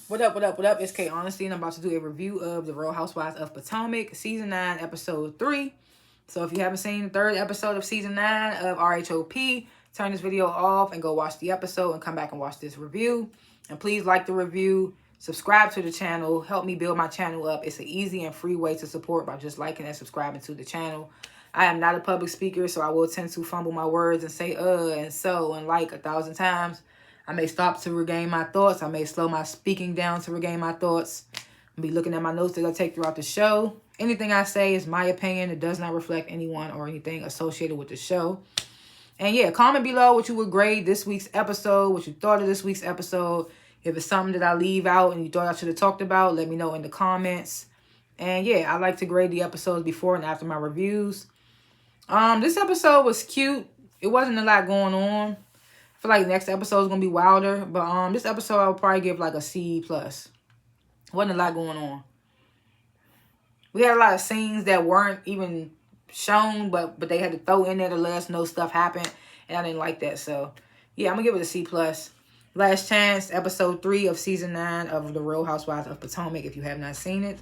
What up, what up, what up? It's K.Honesty, and I'm about to do a review of the Real Housewives of Potomac, Season 9, Episode 3. So if you haven't seen the third episode of Season 9 of RHOP, turn this video off and go watch the episode and come back and watch this review. And please like the review, subscribe to the channel, help me build my channel up. It's an easy and free way to support by just liking and subscribing to the channel. I am not a public speaker, so I will tend to fumble my words and say and so and like 1,000 times. I may stop to regain my thoughts. I may slow my speaking down to regain my thoughts. I'll be looking at my notes that I take throughout the show. Anything I say is my opinion. It does not reflect anyone or anything associated with the show. And yeah, comment below what you would grade this week's episode, what you thought of this week's episode. If it's something that I leave out and you thought I should have talked about, let me know in the comments. And yeah, I like to grade the episodes before and after my reviews. This episode was cute. It wasn't a lot going on. I feel like next episode is going to be wilder. But this episode I would probably give like a C+. Wasn't a lot going on. We had a lot of scenes that weren't even shown, but they had to throw in there to let us know stuff happened. And I didn't like that. So, yeah, I'm going to give it a C+. Last Chance, Episode 3 of Season 9 of The Real Housewives of Potomac. If you have not seen it,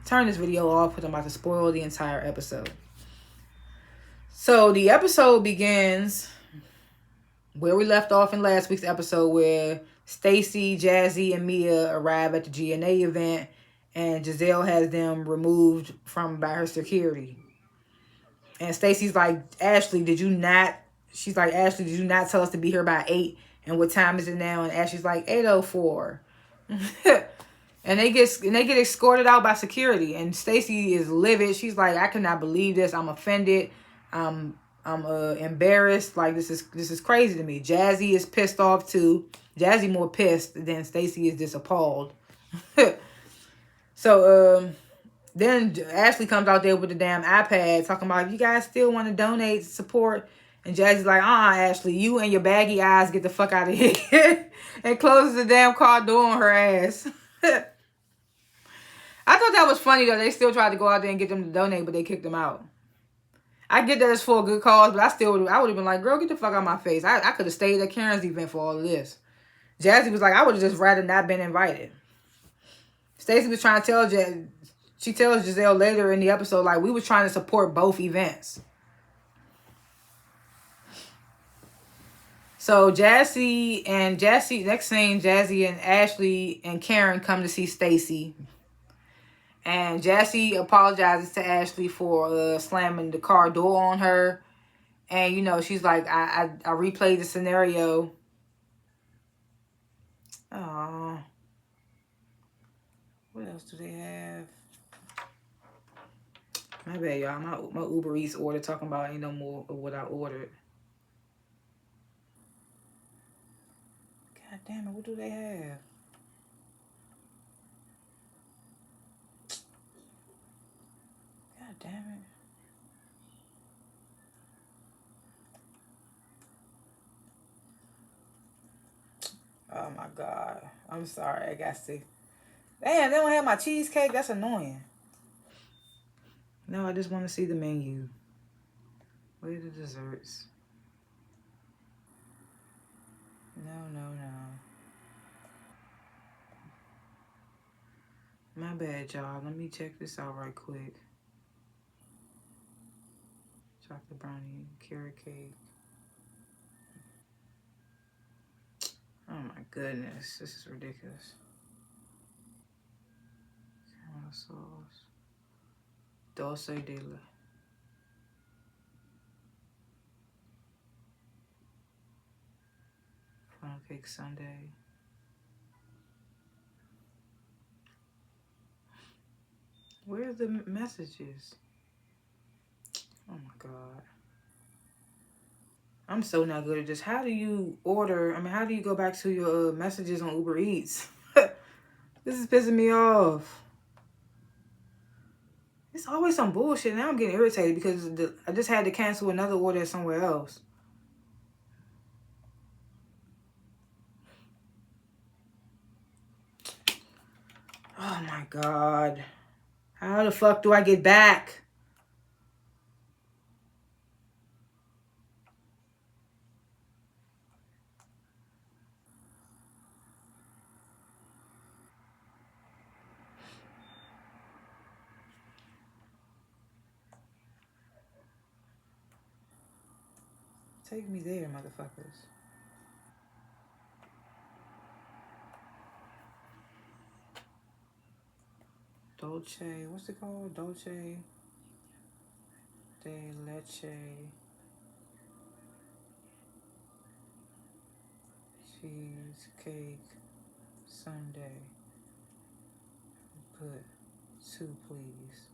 turn this video off because I'm about to spoil the entire episode. So, the episode begins where we left off in last week's episode, where Stacy, Jazzy, and Mia arrive at the GNA event, and Giselle has them removed by her security. And Stacy's like, Ashley, did you not tell us to be here by 8? And what time is it now? And Ashley's like, 8:04. And they get escorted out by security, and Stacy is livid. She's like, I cannot believe this. I'm offended. I'm embarrassed. Like, this is crazy to me. Jazzy is pissed off too. Jazzy more pissed than Stacy is just appalled. So then Ashley comes out there with the damn iPad talking about, if you guys still want to donate support. And Jazzy's like, Ashley, you and your baggy eyes get the fuck out of here. And closes the damn car door on her ass. I thought that was funny though. They still tried to go out there and get them to donate, but they kicked them out. I get that it's for a good cause, but I would have been like, girl, get the fuck out of my face. I could have stayed at Karen's event for all of this. Jazzy was like, I would have just rather not been invited. Stacey was trying to tell she tells Giselle later in the episode, like, we was trying to support both events. So next scene, Jazzy and Ashley and Karen come to see Stacy. And Jazzy apologizes to Ashley for slamming the car door on her. And, you know, she's like, I replayed the scenario. Oh, what else do they have? My bad, y'all. My Uber Eats order talking about ain't no more of what I ordered. God damn it, what do they have? God damn it. Oh my God. I'm sorry. I got to. Damn, they don't have my cheesecake. That's annoying. No, I just want to see the menu. Where are the desserts? No. My bad, y'all. Let me check this out right quick. Chocolate brownie, carrot cake. Oh my goodness. This is ridiculous. Caramel sauce. Dulce de la. Funnel cake sundae. Where are the messages? Oh my God. I'm so not good at this. How do you order? I mean, how do you go back to your messages on Uber Eats? This is pissing me off. It's always some bullshit. Now I'm getting irritated because I just had to cancel another order somewhere else. Oh my God. How the fuck do I get back? Take me there, motherfuckers. Dolce, what's it called? Dolce de leche cheesecake sundae. Put 2, please.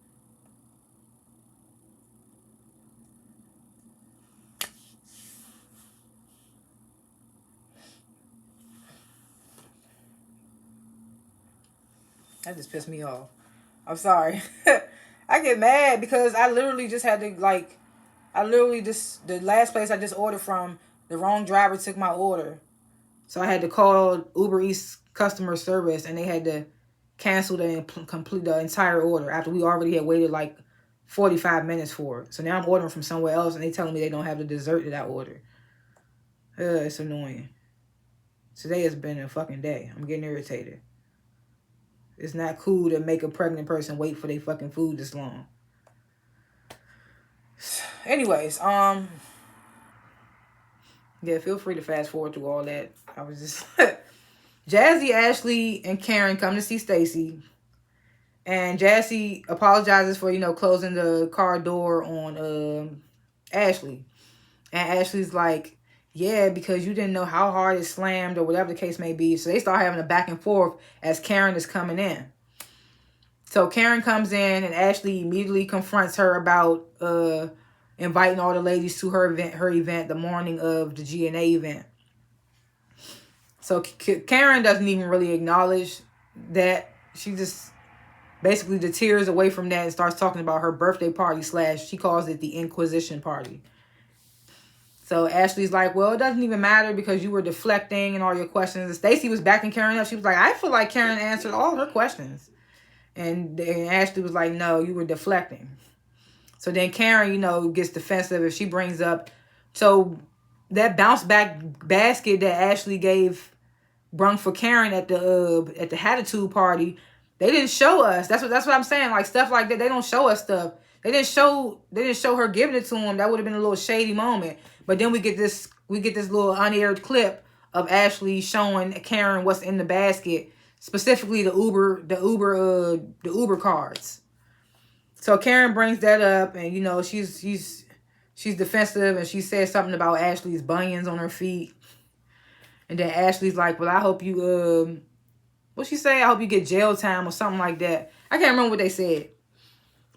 That just pissed me off. I'm sorry. I get mad because I literally just had to, like, the last place I just ordered from, the wrong driver took my order. So I had to call Uber Eats customer service and they had to cancel complete the entire order after we already had waited like 45 minutes for it. So now I'm ordering from somewhere else and they telling me they don't have the dessert that I ordered. It's annoying. Today has been a fucking day. I'm getting irritated. It's not cool to make a pregnant person wait for their fucking food this long. Anyways, yeah, feel free to fast forward through all that. I was just Jazzy, Ashley, and Karen come to see Stacy. And Jazzy apologizes for, closing the car door on Ashley. And Ashley's like, yeah, because you didn't know how hard it slammed or whatever the case may be. So they start having a back and forth as Karen is coming in. So Karen comes in and Ashley immediately confronts her about inviting all the ladies to her event the morning of the GNA event. So Karen doesn't even really acknowledge that. She just basically deters away from that and starts talking about her birthday party / she calls it the Inquisition party. So Ashley's like, well, it doesn't even matter because you were deflecting and all your questions. And Stacy was backing Karen up. She was like, I feel like Karen answered all her questions. And Ashley was like, no, you were deflecting. So then Karen, gets defensive if she brings up. So that bounce back basket that Ashley brung for Karen at the Hatitude party, they didn't show us. That's what I'm saying. Like stuff like that, they don't show us stuff. They didn't show her giving it to him. That would have been a little shady moment. But then we get this little unaired clip of Ashley showing Karen what's in the basket, specifically the Uber cards. So Karen brings that up, and she's defensive, and she says something about Ashley's bunions on her feet. And then Ashley's like, well, I hope you what'd she say? I hope you get jail time or something like that. I can't remember what they said.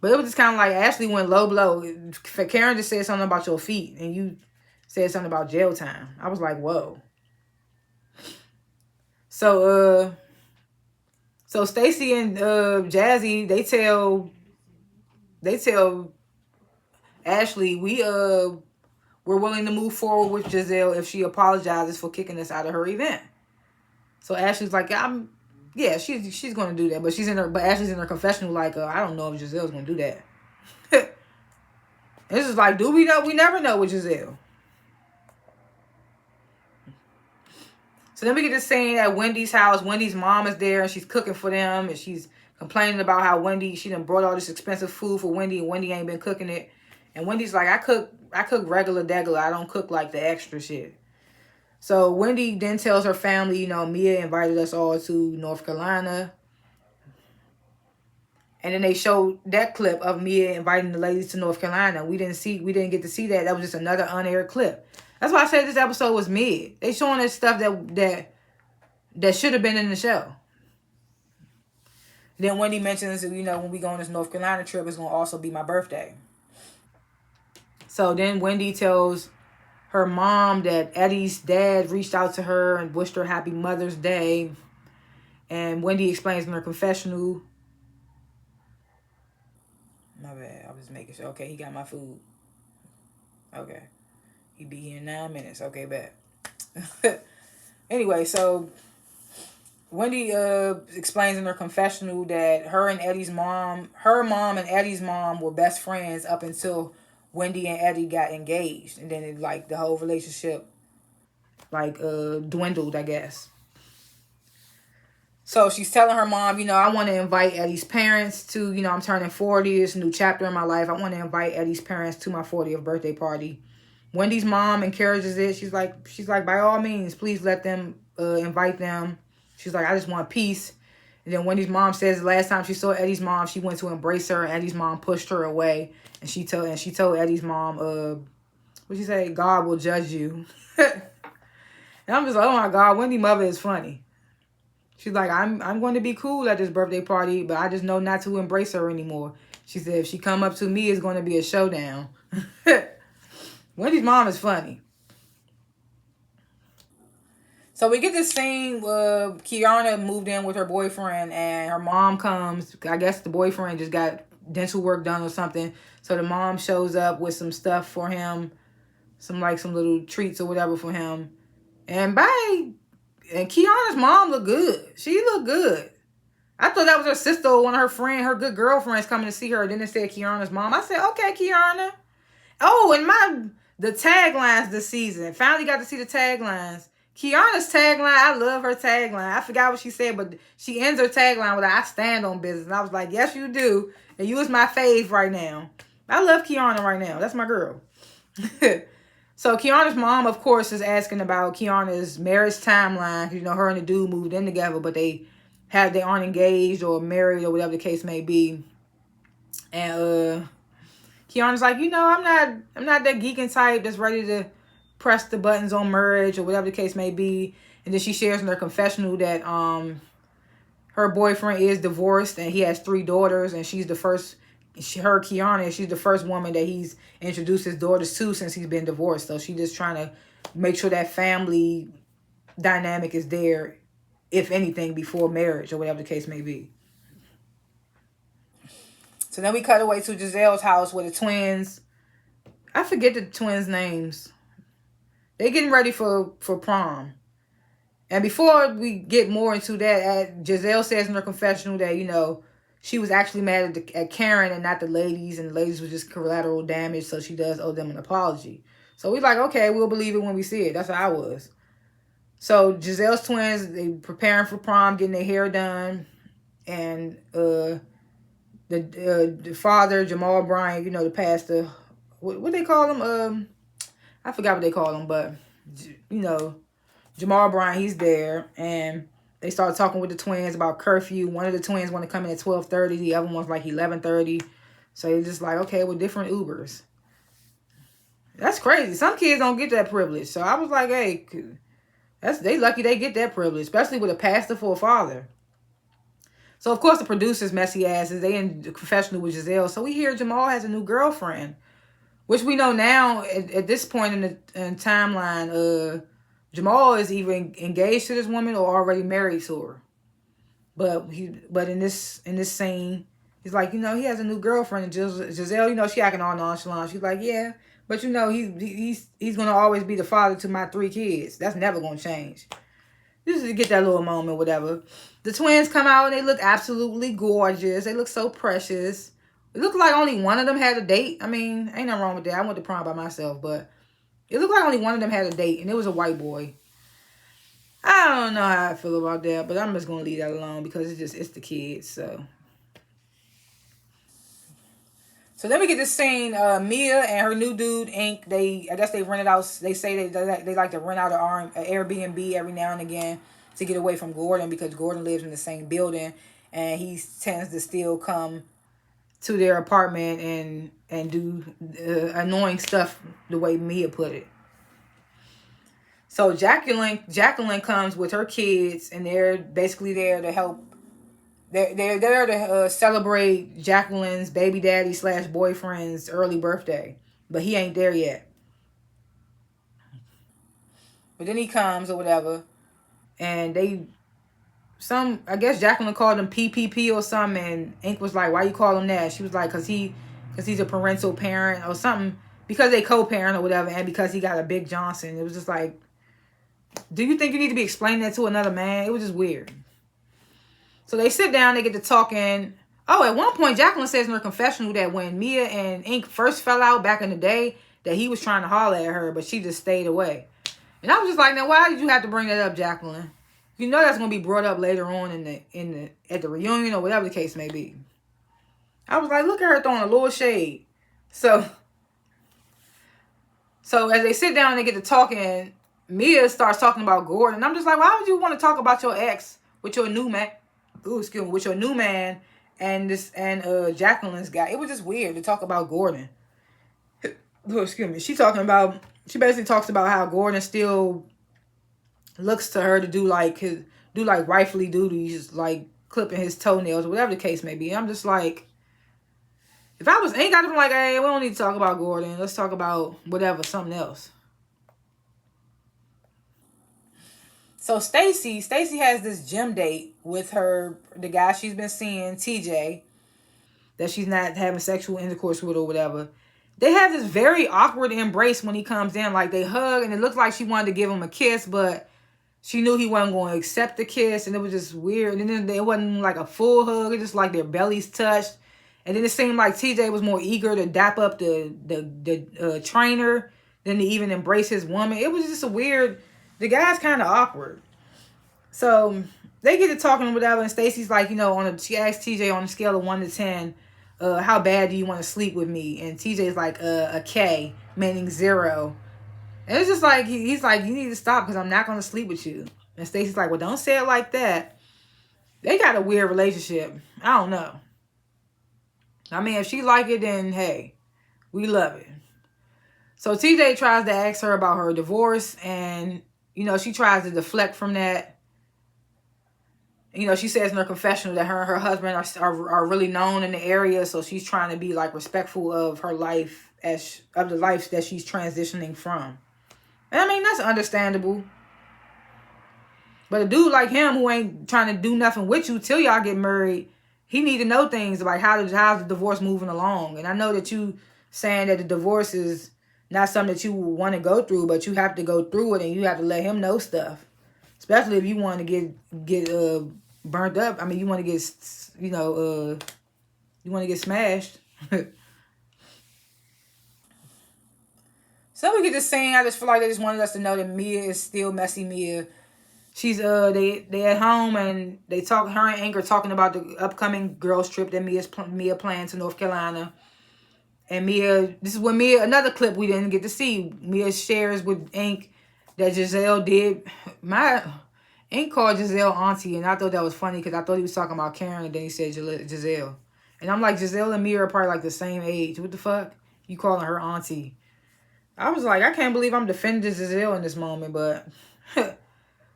But it was just kind of like Ashley went low blow. Karen just said something about your feet, and you said something about jail time. I was like, whoa. So Stacy and Jazzy, they tell Ashley, we're willing to move forward with Giselle if she apologizes for kicking us out of her event. So Ashley's like, she's going to do that, but Ashley's in her confessional like, I don't know if Giselle's going to do that. This is like, do we know? We never know with Giselle. So then we get to scene at Wendy's house. Wendy's mom is there and she's cooking for them, and she's complaining about how she done brought all this expensive food for Wendy, and Wendy ain't been cooking it. And Wendy's like, I cook regular degular. I don't cook like the extra shit. So Wendy then tells her family, Mia invited us all to North Carolina. And then they showed that clip of Mia inviting the ladies to North Carolina. We didn't get to see that. That was just another unaired clip. That's why I said this episode was mid. They showing us stuff that should have been in the show. Then Wendy mentions, when we go on this North Carolina trip, it's going to also be my birthday. So then Wendy tells her mom that Eddie's dad reached out to her and wished her happy Mother's Day. And Wendy explains in her confessional. My bad. I was making sure. Okay, he got my food. Okay. He be here in 9 minutes. Okay, bad. Anyway, so Wendy explains in her confessional that her mom and Eddie's mom were best friends up until Wendy and Eddie got engaged. And then the whole relationship dwindled, I guess. So she's telling her mom, I want to invite Eddie's parents to, I'm turning 40. It's a new chapter in my life. I want to invite Eddie's parents to my 40th birthday party Wendy's mom encourages it. She's like, by all means, please let them invite them. She's like, I just want peace. And then Wendy's mom says the last time she saw Eddie's mom, she went to embrace her. Eddie's mom pushed her away, and she told Eddie's mom, what'd she say? God will judge you. And I'm just like, oh my God, Wendy's mother is funny. She's like, I'm going to be cool at this birthday party, but I just know not to embrace her anymore. She said, if she come up to me, it's going to be a showdown. Wendy's mom is funny. So we get this scene where Kiana moved in with her boyfriend, and her mom comes. I guess the boyfriend just got dental work done or something. So the mom shows up with some stuff for him, some little treats or whatever for him. And Kiana's mom looked good. She looked good. I thought that was her sister or one of her good girlfriends coming to see her. Then it said Kiana's mom. I said, okay, Kiana. Oh, and the taglines this season. Finally got to see the taglines. Kiana's tagline, I love her tagline. I forgot what she said, but she ends her tagline with, I stand on business. And I was like, yes, you do. And you is my fave right now. I love Kiana right now. That's my girl. So Kiana's mom, of course, is asking about Kiana's marriage timeline. You know, her and the dude moved in together, but they aren't engaged or married or whatever the case may be. And Kiana's like, you know, I'm not that geeking type that's ready to press the buttons on marriage or whatever the case may be. And then she shares in her confessional that her boyfriend is divorced and he has 3 daughters, and she's the first. Kiana, she's the first woman that he's introduced his daughters to since he's been divorced. So she's just trying to make sure that family dynamic is there, if anything, before marriage or whatever the case may be. So then we cut away to Giselle's house where the twins, I forget the twins' names. They getting ready for prom. And before we get more into that, Giselle says in her confessional that, you know, she was actually mad at Karen and not the ladies, and the ladies were just collateral damage, so she does owe them an apology. So we're like, okay, we'll believe it when we see it. That's how I was. So Giselle's twins, they preparing for prom, getting their hair done, and the father, Jamal Bryant, you know, the pastor, what they call him? I forgot what they call him, but you know, Jamal Bryant, he's there, and they start talking with the twins about curfew. One of the twins want to come in at 12:30. The other one's like 11:30. So they're just like, okay, with different Ubers. That's crazy. Some kids don't get that privilege. So I was like, hey, they lucky they get that privilege, especially with a pastor for a father. So, of course, the producers, messy asses, they in the confessional with Giselle. So we hear Jamal has a new girlfriend, which we know now at this point in the timeline, Jamal is either engaged to this woman or already married to her. But in this scene, he's like, you know, he has a new girlfriend. And Giselle, you know, she acting all nonchalant. She's like, yeah, but you know, he's gonna always be the father to my 3 kids. That's never gonna change. Just to get that little moment, whatever. The twins come out and they look absolutely gorgeous. They look so precious. It looked like only one of them had a date. I mean, ain't nothing wrong with that. I went to prom by myself, but it looked like only one of them had a date, and it was a white boy. I don't know how I feel about that, but I'm just going to leave that alone because it's the kids, so. So then we get this scene, Mia and her new dude, Ink, I guess they rented out, they say they like to rent out an Airbnb every now and again to get away from Gordon because Gordon lives in the same building, and he tends to still come to their apartment and do annoying stuff the way Mia put it. So Jacqueline comes with her kids, and they're basically there to help. They're there to celebrate Jacqueline's baby daddy / boyfriend's early birthday, but he ain't there yet. But then he comes or whatever, and I guess Jacqueline called him PPP or something, and Ink was like, why you call him that? She was like, because he's a parental parent or something, because they co-parent or whatever, and because he got a Big Johnson. It was just like, do you think you need to be explaining that to another man? It was just weird. So they sit down, they get to talking. Oh, at one point, Jacqueline says in her confessional that when Mia and Ink first fell out back in the day, that he was trying to holler at her, but she just stayed away. And I was just like, now why did you have to bring that up, Jacqueline? You know that's gonna be brought up later on at the reunion or whatever the case may be. I was like, look at her throwing a little shade. So So as they sit down and they get to talking, Mia starts talking about Gordon. I'm just like, why would you want to talk about your ex with your new man? Ooh, excuse me, with your new man and Jacqueline's guy. It was just weird to talk about Gordon. Ooh, excuse me. She basically talks about how Gordon still looks to her to do like wifely duties, like clipping his toenails or whatever the case may be. I'm just like, if I was ain't got to be like, hey, we don't need to talk about Gordon. Let's talk about whatever, something else. So Stacy has this gym date with the guy she's been seeing, TJ, that she's not having sexual intercourse with or whatever. They have this very awkward embrace when he comes in. Like, they hug, and it looks like she wanted to give him a kiss, but she knew he wasn't going to accept the kiss, and it was just weird. And then it wasn't like a full hug. It just like their bellies touched. And then it seemed like TJ was more eager to dap up the trainer than to even embrace his woman. It was just a weird... The guy's kind of awkward. So they get to talking or whatever, and Stacy's like, she asked TJ on a scale of 1 to 10, how bad do you want to sleep with me? And TJ's like, a K, meaning 0. And it's just like, he's like, you need to stop because I'm not going to sleep with you. And Stacy's like, well, don't say it like that. They got a weird relationship. I don't know. I mean, if she like it, then hey, we love it. So TJ tries to ask her about her divorce, and, she tries to deflect from that. She says in her confessional that her and her husband are really known in the area, so she's trying to be like respectful of her life of the life that she's transitioning from. And I mean, that's understandable. But a dude like him who ain't trying to do nothing with you till y'all get married, he need to know things like how's the divorce moving along. And I know that you saying that the divorce is not something that you want to go through, but you have to go through it and you have to let him know stuff. Especially if you want to get burnt up. I mean, you want to get, you want to get smashed. So we get this scene. I just feel like they just wanted us to know that Mia is still messy Mia. She's they at home and they talk. Her and Ink are talking about the upcoming girls trip that Mia planned to North Carolina. And Mia, this is when Mia, another clip we didn't get to see. Mia shares with Ink that Giselle did. Ink called Giselle auntie, and I thought that was funny because I thought he was talking about Karen, and then he said Giselle. And I'm like, Giselle and Mia are probably like the same age. What the fuck? You calling her auntie? I was like, I can't believe I'm defending Giselle in this moment, but...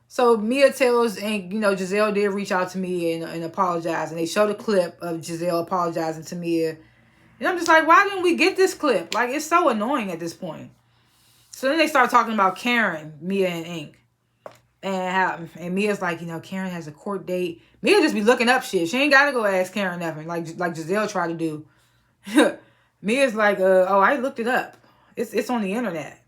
So Mia tells Ink, Giselle did reach out to Mia and apologize. And they show the clip of Giselle apologizing to Mia. And I'm just like, why didn't we get this clip? Like, it's so annoying at this point. So then they start talking about Karen, Mia and Ink. And Mia's like, Karen has a court date. Mia just be looking up shit. She ain't got to go ask Karen nothing, like Giselle tried to do. Mia's like, oh, I looked it up. It's on the internet.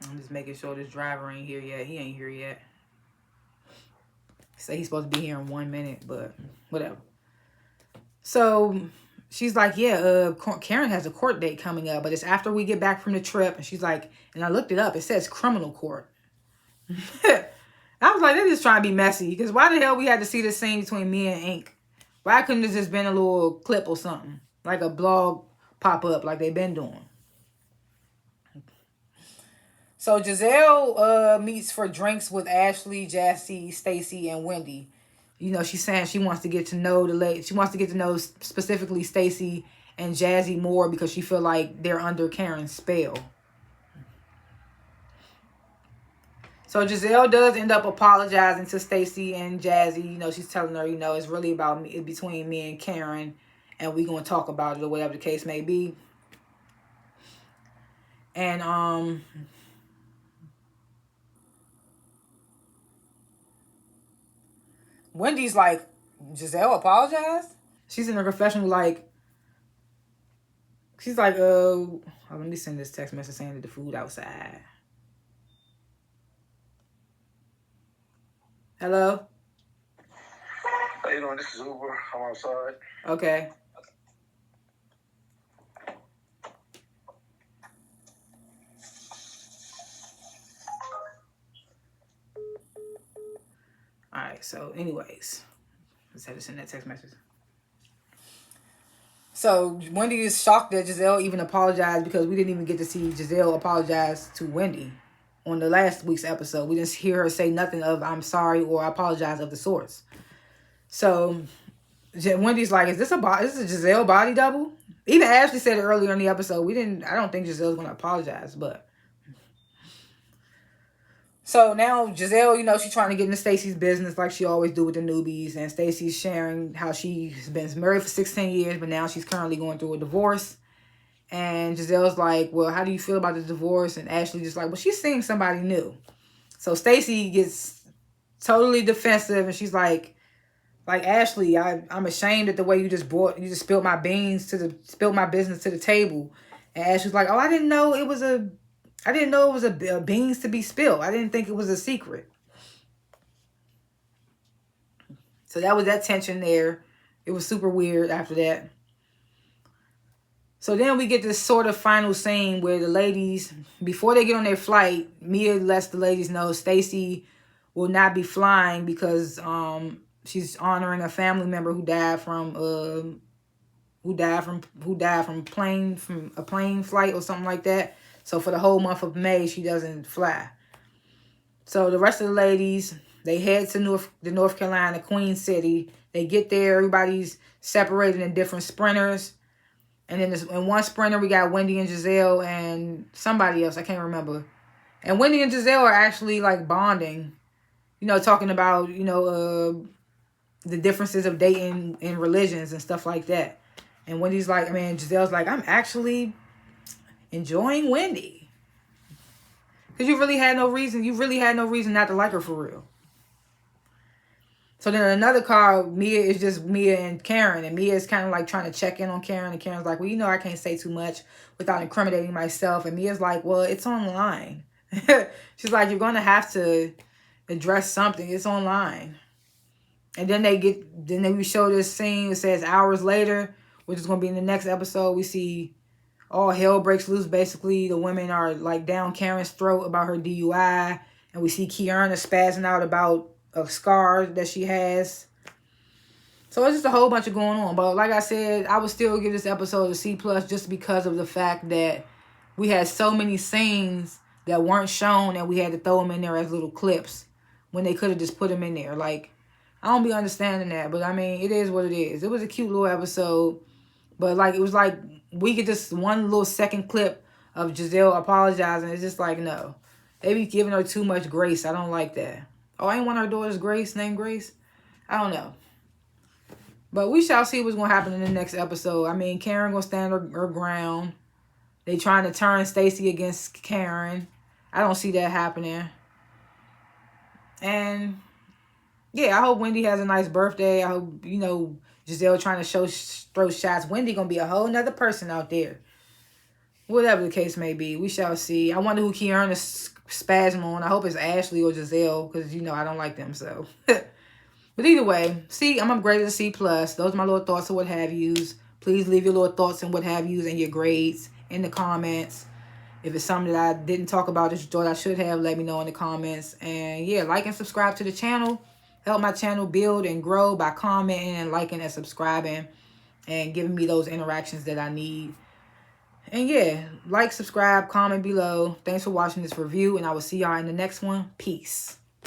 I'm just making sure this driver ain't here yet. He ain't here yet. Say he's supposed to be here in 1 minute, but whatever. So she's like, yeah, Karen has a court date coming up, but it's after we get back from the trip. And she's like, and I looked it up. It says criminal court. I was like, they're just trying to be messy. Because why the hell we had to see this scene between me and Ink? Why couldn't it just been a little clip or something? Like a blog pop up like they've been doing. So Giselle meets for drinks with Ashley, Jassy, Stacy, and Wendy. She's saying she wants to get to know she wants to get to know specifically Stacy and Jazzy more because she feel like they're under Karen's spell. So Giselle does end up apologizing to Stacy and Jazzy. She's telling her, it's really about me, between me and Karen, and we gonna talk about it or whatever the case may be. And Wendy's like, Giselle apologized? She's in her confessional like, she's like, let me send this text message saying that the food outside. Hello? How you doing? This is Uber. I'm outside. Okay. Alright, so anyways. Let's have to send that text message. So Wendy is shocked that Giselle even apologized, because we didn't even get to see Giselle apologize to Wendy on the last week's episode. We didn't hear her say nothing of "I'm sorry" or "I apologize" of the sorts. So Wendy's like, "Is this a Giselle body double?" Even Ashley said it earlier in the episode. I don't think Giselle's gonna apologize, but. So now Giselle, she's trying to get into Stacey's business like she always do with the newbies. And Stacey's sharing how she's been married for 16 years, but now she's currently going through a divorce. And Giselle's like, "Well, how do you feel about the divorce?" And Ashley's just like, "Well, she's seeing somebody new." So Stacey gets totally defensive, and she's like Ashley, I'm ashamed at the way you just spilled my business to the table. And Ashley's like, "Oh, I didn't know it was a beans to be spilled. I didn't think it was a secret." So that was that tension there. It was super weird after that. So then we get this sort of final scene where the ladies, before they get on their flight, Mia lets the ladies know Stacey will not be flying because she's honoring a family member who died from a plane flight or something like that. So for the whole month of May, she doesn't fly. So the rest of the ladies, they head to North Carolina, Queen City. They get there. Everybody's separated in different sprinters. And then in one sprinter, we got Wendy and Giselle and somebody else. I can't remember. And Wendy and Giselle are actually like bonding. Talking about, the differences of dating in religions and stuff like that. And Giselle's like, "I'm actually enjoying Wendy." Because you really had no reason not to like her for real. So then another car, Mia is just Mia and Karen. And Mia is kind of like trying to check in on Karen. And Karen's like, "Well, I can't say too much without incriminating myself." And Mia's like, "Well, it's online." She's like, "You're going to have to address something. It's online." And then we show this scene. It says hours later, which is going to be in the next episode. We see all hell breaks loose. Basically, the women are like down Karen's throat about her DUI. And we see Kiana spazzing out about a scar that she has. So it's just a whole bunch of going on. But like I said, I would still give this episode a C+ just because of the fact that we had so many scenes that weren't shown and we had to throw them in there as little clips when they could have just put them in there. Like, I don't be understanding that. But I mean, it is what it is. It was a cute little episode. But like, it was like we get this one little second clip of Giselle apologizing. It's just like, no. They be giving her too much grace. I don't like that. Oh, ain't one of her daughters named Grace? I don't know. But we shall see what's going to happen in the next episode. I mean, Karen going to stand her ground. They trying to turn Stacey against Karen. I don't see that happening. And yeah, I hope Wendy has a nice birthday. I hope, Giselle trying to throw shots. Wendy going to be a whole nother person out there. Whatever the case may be, we shall see. I wonder who Kiana's spasm on. I hope it's Ashley or Giselle, because, I don't like them, so. But either way, I'm upgraded to C+. Those are my little thoughts and what have yous. Please leave your little thoughts and what have yous and your grades in the comments. If it's something that I didn't talk about that you thought I should have, let me know in the comments. And yeah, like and subscribe to the channel. Help my channel build and grow by commenting and liking and subscribing and giving me those interactions that I need. And yeah, like, subscribe, comment below. Thanks for watching this review, and I will see y'all in the next one. Peace.